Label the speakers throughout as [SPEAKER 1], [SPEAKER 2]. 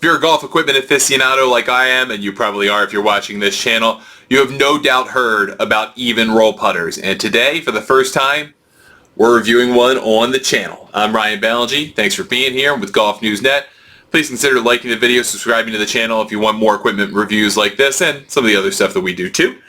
[SPEAKER 1] If you're a golf equipment aficionado like I am, and you probably are if you're watching this channel, you have no doubt heard about Evnroll putters. And today, for the first time, we're reviewing one on the channel. I'm Ryan Ballengee. Thanks for being here with Golf News Net. Please consider liking the video, subscribing to the channel if you want more equipment reviews like this and some of the other stuff that we do too.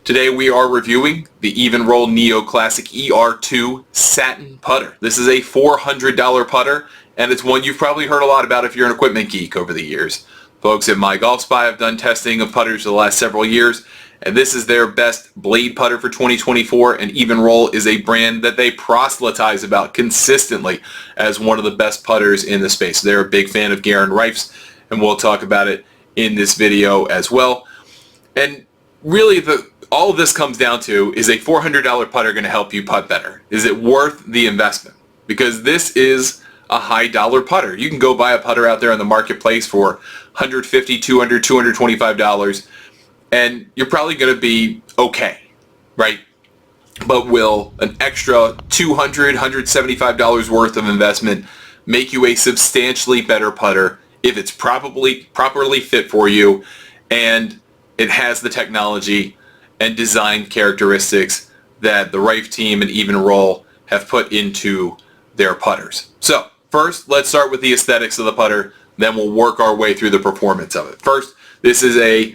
[SPEAKER 1] Today we are reviewing the Evnroll Neo Classic ER2 Satin Putter. This is a $400 putter, and it's one you've probably heard a lot about if you're an equipment geek over the years. Folks at My Golf Spy have done testing of putters for the last several years, and this is their best blade putter for 2024, and Evnroll is a brand that they proselytize about consistently as one of the best putters in the space. They're a big fan of Garen Reif's, and we'll talk about it in this video as well. And really, all of this comes down to, is a $400 putter going to help you putt better? Is it worth the investment? Because this is a high dollar putter. You can go buy a putter out there in the marketplace for $150, $200, $225, and you're probably going to be okay, right? But will an extra $200, $175 worth of investment make you a substantially better putter if it's properly fit for you and it has the technology and design characteristics that the Reif team and Evnroll have put into their putters? So first, let's start with the aesthetics of the putter, then we'll work our way through the performance of it. First, this is a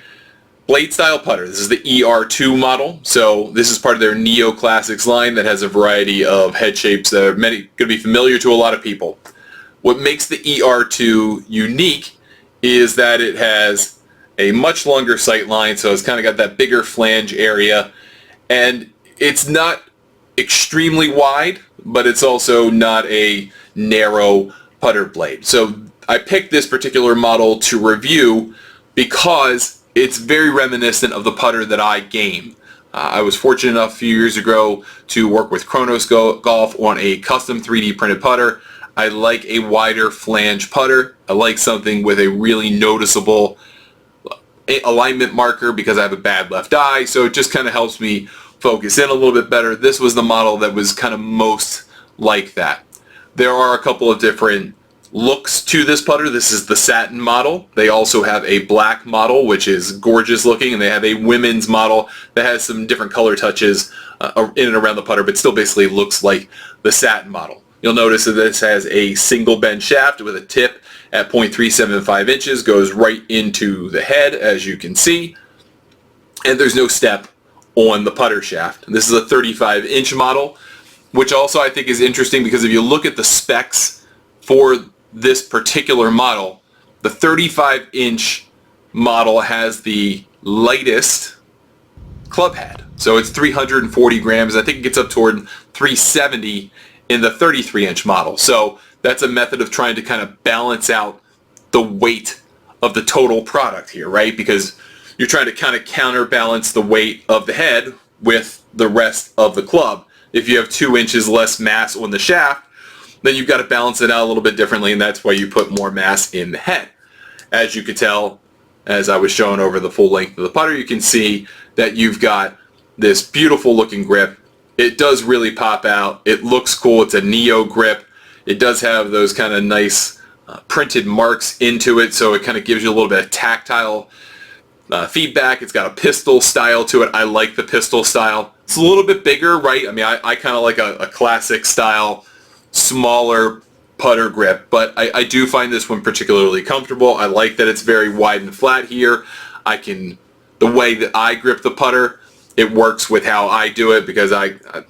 [SPEAKER 1] blade style putter. This is the ER2 model. So this is part of their Neo Classics line that has a variety of head shapes that are going to be familiar to a lot of people. What makes the ER2 unique is that it has a much longer sight line, so it's kind of got that bigger flange area, and it's not extremely wide, but it's also not a narrow putter blade. So I picked this particular model to review because it's very reminiscent of the putter that I game. I was fortunate enough a few years ago to work with Kronos Golf on a custom 3D printed putter. I like a wider flange putter. I like something with a really noticeable alignment marker because I have a bad left eye, so it just kind of helps me focus in a little bit better. This was the model that was kind of most like that. There are a couple of different looks to this putter. This is the satin model. They also have a black model, which is gorgeous looking, and they have a women's model that has some different color touches in and around the putter, but still basically looks like the satin model. You'll notice that this has a single bend shaft with a tip at 0.375 inches, goes right into the head, as you can see, and there's no step on the putter shaft. This is a 35-inch model, which also I think is interesting because if you look at the specs for this particular model, the 35-inch model has the lightest club head. So it's 340 grams. I think it gets up toward 370 in the 33-inch model. So that's a method of trying to kind of balance out the weight of the total product here, right? Because you're trying to kind of counterbalance the weight of the head with the rest of the club. If you have 2 inches less mass on the shaft, then you've got to balance it out a little bit differently, and that's why you put more mass in the head. As you could tell, as I was showing over the full length of the putter, you can see that you've got this beautiful looking grip. It does really pop out. It looks cool. It's a Neo grip. It does have those kind of nice printed marks into it, so it kind of gives you a little bit of tactile feedback. It's got a pistol style to it. I like the pistol style. It's a little bit bigger, right? I mean, I kind of like a classic style, smaller putter grip, but I do find this one particularly comfortable. I like that it's very wide and flat here. The way that I grip the putter, it works with how I do it because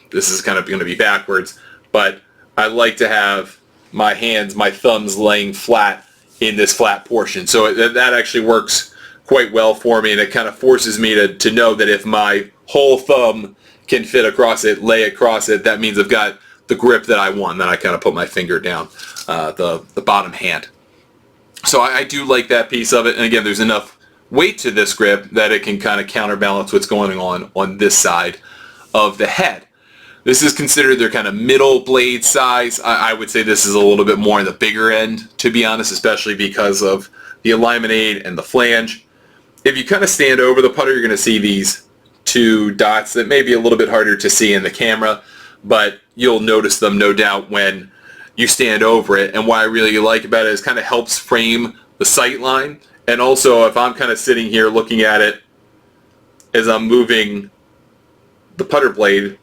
[SPEAKER 1] this is kind of going to be backwards, but I like to have my hands, my thumbs laying flat in this flat portion. So that actually works quite well for me, and it kind of forces me to know that if my whole thumb can fit across it, lay across it, that means I've got the grip that I want. Then I kind of put my finger down the bottom hand. So I do like that piece of it, and again, there's enough weight to this grip that it can kind of counterbalance what's going on this side of the head. This is considered their kind of middle blade size. I would say this is a little bit more on the bigger end, to be honest, especially because of the alignment aid and the flange. If you kind of stand over the putter, you're going to see these two dots that may be a little bit harder to see in the camera, but you'll notice them no doubt when you stand over it. And what I really like about it is kind of helps frame the sight line, and also if I'm kind of sitting here looking at it as I'm moving the putter blade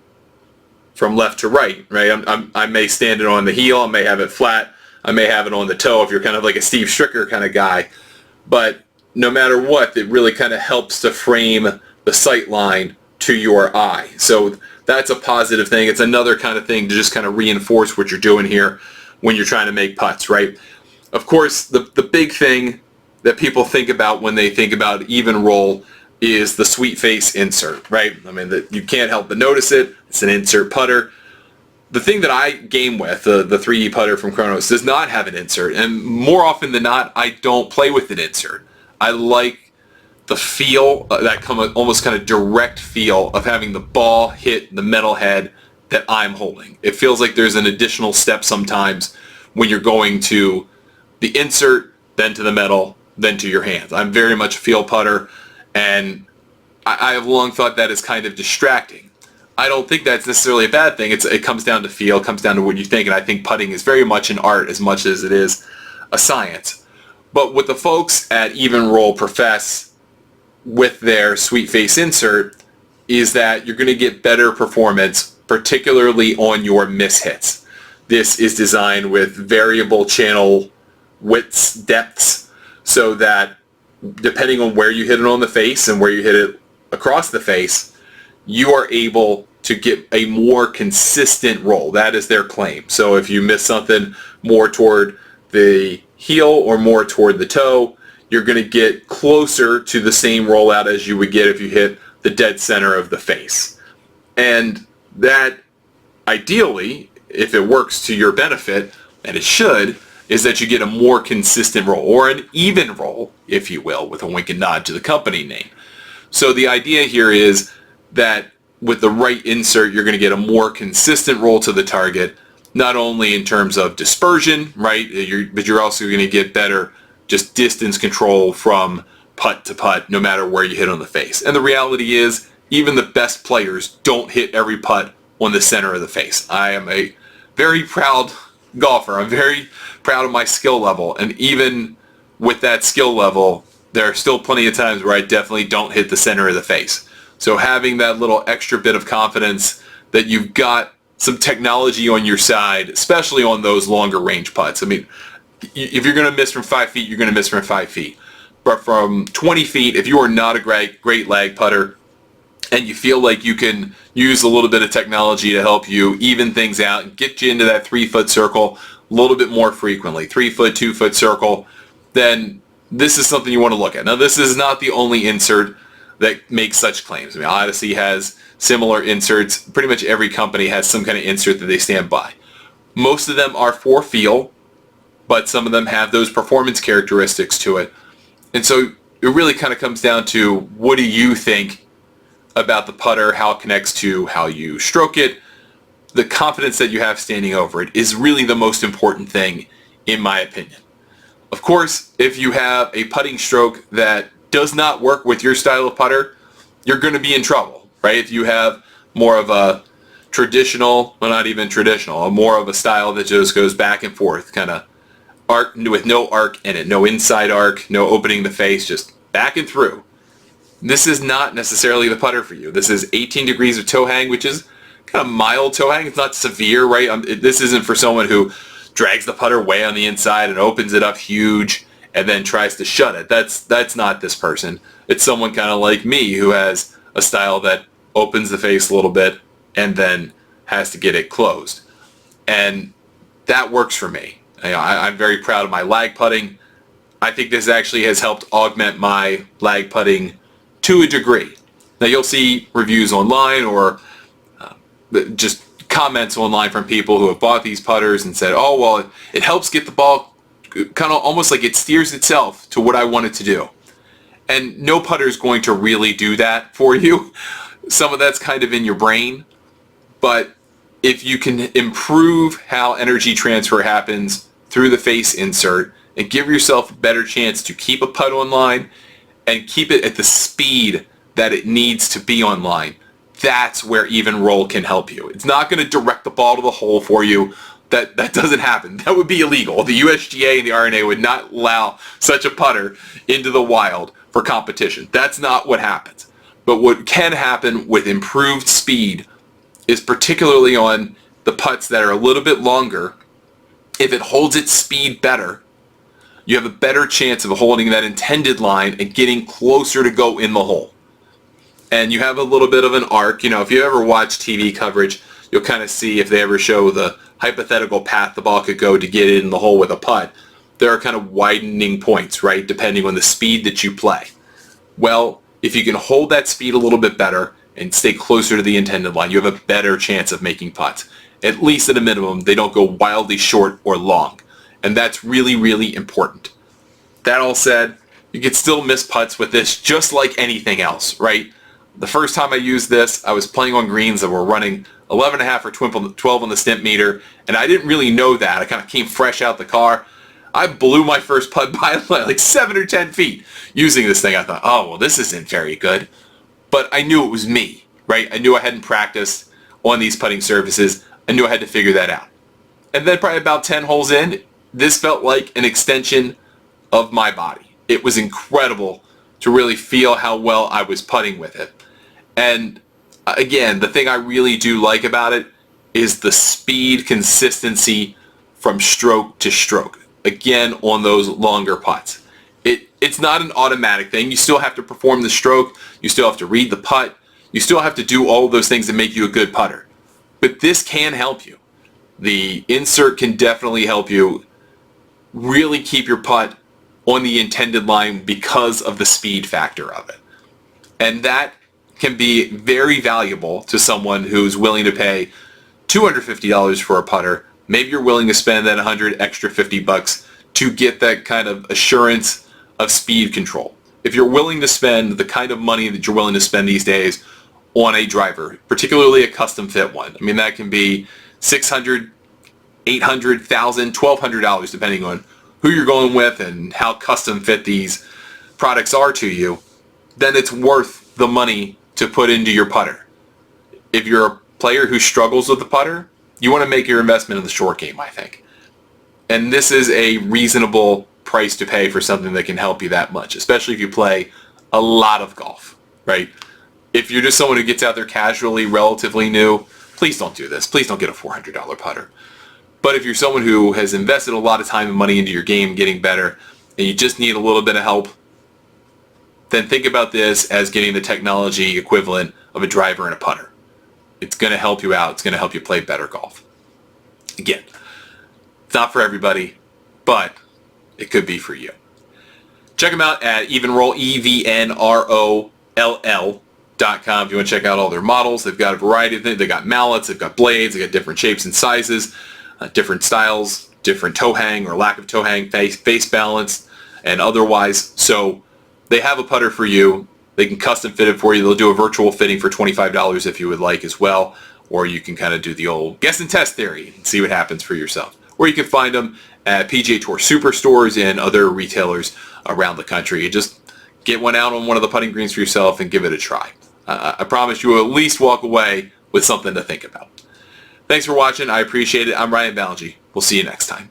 [SPEAKER 1] from left to right, I may stand it on the heel, I may have it flat, I may have it on the toe if you're kind of like a Steve Stricker kind of guy. But no matter what, it really kind of helps to frame the sight line to your eye. So that's a positive thing. It's another kind of thing to just kind of reinforce what you're doing here when you're trying to make putts, right? Of course, the big thing that people think about when they think about Evnroll is the sweet face insert, right? I mean, you can't help but notice it. It's an insert putter. The thing that I game with, the 3D putter from Kronos, does not have an insert, and more often than not, I don't play with an insert. I like the feel, that almost kind of direct feel of having the ball hit the metal head that I'm holding. It feels like there's an additional step sometimes when you're going to the insert, then to the metal, then to your hands. I'm very much a feel putter, and I have long thought that is kind of distracting. I don't think that's necessarily a bad thing. It comes down to feel, it comes down to what you think, and I think putting is very much an art as much as it is a science. But what the folks at Evnroll profess with their sweet face insert is that you're going to get better performance, particularly on your mishits. This is designed with variable channel widths, depths, so that depending on where you hit it on the face and where you hit it across the face, you are able to get a more consistent roll. That is their claim. So if you miss something more toward the heel or more toward the toe, you're going to get closer to the same rollout as you would get if you hit the dead center of the face. And that, ideally, if it works to your benefit, and it should, is that you get a more consistent roll, or an even roll, if you will, with a wink and nod to the company name. So the idea here is that with the right insert, you're going to get a more consistent roll to the target, not only in terms of dispersion, right, but you're also going to get better just distance control from putt to putt, no matter where you hit on the face. And the reality is, even the best players don't hit every putt on the center of the face. I am a very proud golfer. I'm very proud of my skill level, and even with that skill level, there are still plenty of times where I definitely don't hit the center of the face. So having that little extra bit of confidence that you've got some technology on your side, especially on those longer range putts. I mean, if you're going to miss from 5 feet, you're going to miss from 5 feet. But from 20 feet, if you are not a great lag putter and you feel like you can use a little bit of technology to help you even things out and get you into that 3-foot circle a little bit more frequently, 3-foot, 2-foot circle, then this is something you want to look at. Now, this is not the only insert that makes such claims. I mean, Odyssey has similar inserts. Pretty much every company has some kind of insert that they stand by. Most of them are for feel, but some of them have those performance characteristics to it. And so it really kind of comes down to, what do you think about the putter, how it connects to how you stroke it. The confidence that you have standing over it is really the most important thing, in my opinion. Of course, if you have a putting stroke that does not work with your style of putter, you're going to be in trouble, right? If you have more of a traditional, well, not even traditional, more of a style that just goes back and forth, kind of arc with no arc in it, no inside arc, no opening the face, just back and through. This is not necessarily the putter for you. This is 18 degrees of toe hang, which is kind of mild toe hang. It's not severe, right? This isn't for someone who drags the putter way on the inside and opens it up huge and then tries to shut it. That's not this person. It's someone kind of like me who has a style that opens the face a little bit and then has to get it closed. And that works for me. I'm very proud of my lag putting. I think this actually has helped augment my lag putting to a degree. Now, you'll see reviews online or just comments online from people who have bought these putters and said, oh, well, it helps get the ball kind of almost like it steers itself to what I want it to do. And no putter is going to really do that for you. Some of that's kind of in your brain. But if you can improve how energy transfer happens through the face insert and give yourself a better chance to keep a putt online and keep it at the speed that it needs to be online, that's where Evnroll can help you. It's not going to direct the ball to the hole for you That doesn't happen. That would be illegal. The USGA and the R&A would not allow such a putter into the wild for competition. That's not what happens. But what can happen with improved speed is particularly on the putts that are a little bit longer. If it holds its speed better, you have a better chance of holding that intended line and getting closer to go in the hole. And you have a little bit of an arc. You know, if you ever watch TV coverage, you'll kind of see if they ever show the hypothetical path the ball could go to get it in the hole with a putt. There are kind of widening points, right, depending on the speed that you play. Well, if you can hold that speed a little bit better and stay closer to the intended line, you have a better chance of making putts. At least at a minimum, they don't go wildly short or long. And that's really, really important. That all said, you can still miss putts with this just like anything else, right? The first time I used this, I was playing on greens that were running 11.5 or 12 on the stimp meter, and I didn't really know that. I kind of came fresh out the car. I blew my first putt by like 7 or 10 feet using this thing. I thought, oh, well, this isn't very good. But I knew it was me, right? I knew I hadn't practiced on these putting surfaces. I knew I had to figure that out. And then probably about 10 holes in, this felt like an extension of my body. It was incredible to really feel how well I was putting with it. And again, the thing I really do like about it is the speed consistency from stroke to stroke. Again, on those longer putts. It's not an automatic thing. You still have to perform the stroke. You still have to read the putt. You still have to do all of those things that make you a good putter. But this can help you. The insert can definitely help you really keep your putt on the intended line because of the speed factor of it. And that can be very valuable to someone who's willing to pay $250 for a putter. Maybe you're willing to spend that $100 extra $50 to get that kind of assurance of speed control. If you're willing to spend the kind of money that you're willing to spend these days on a driver, particularly a custom fit one, I mean, that can be $600, $800, $1,000, $1,200 depending on who you're going with and how custom fit these products are to you, then it's worth the money to put into your putter. If you're a player who struggles with the putter, you want to make your investment in the short game, I think. And this is a reasonable price to pay for something that can help you that much, especially if you play a lot of golf, right? If you're just someone who gets out there casually, relatively new, please don't do this. Please don't get a $400 putter. But if you're someone who has invested a lot of time and money into your game getting better, and you just need a little bit of help, then think about this as getting the technology equivalent of a driver and a putter. It's going to help you out. It's going to help you play better golf. Again, it's not for everybody, but it could be for you. Check them out at Evnroll, EVNROLL.com if you want to check out all their models. They've got a variety of things. They've got mallets, they've got blades, they've got different shapes and sizes, different styles, different toe hang or lack of toe hang, face balance, and otherwise. So they have a putter for you. They can custom fit it for you. They'll do a virtual fitting for $25 if you would like as well. Or you can kind of do the old guess and test theory and see what happens for yourself. Or you can find them at PGA Tour Superstores and other retailers around the country. You just get one out on one of the putting greens for yourself and give it a try. I promise you will at least walk away with something to think about. Thanks for watching. I appreciate it. I'm Ryan Ballengee. We'll see you next time.